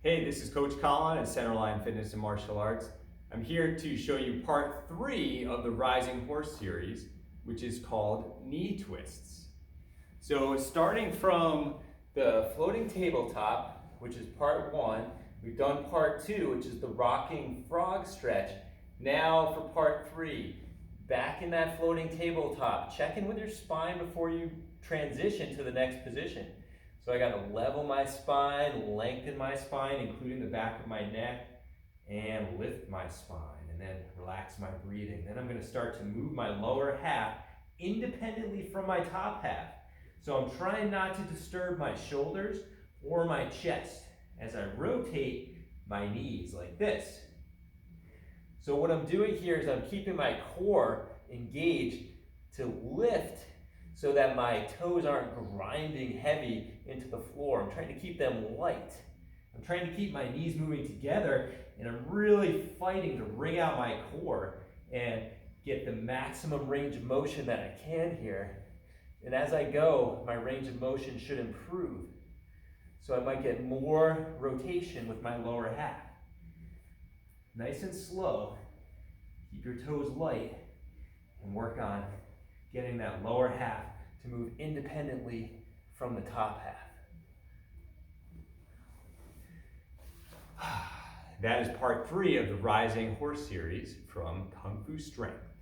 Hey, this is Coach Colin at Centerline Fitness and Martial Arts. I'm here to show you part 3 of the Rising Horse series, which is called knee twists. So starting from the floating tabletop, which is part 1, we've done part 2, which is the rocking frog stretch. Now for part 3, back in that floating tabletop. Check in with your spine before you transition to the next position. So I got to level my spine, lengthen my spine, including the back of my neck, and lift my spine, and then relax my breathing. Then I'm going to start to move my lower half independently from my top half. So I'm trying not to disturb my shoulders or my chest as I rotate my knees like this. So what I'm doing here is I'm keeping my core engaged to lift so that my toes aren't grinding heavy into the floor. I'm trying to keep them light. I'm trying to keep my knees moving together, and I'm really fighting to wring out my core and get the maximum range of motion that I can here. And as I go, my range of motion should improve. So I might get more rotation with my lower half. Nice and slow. Keep your toes light and work on getting that lower half to move independently from the top half. That is part 3 of the Rising Horse series from Kung Fu Strength.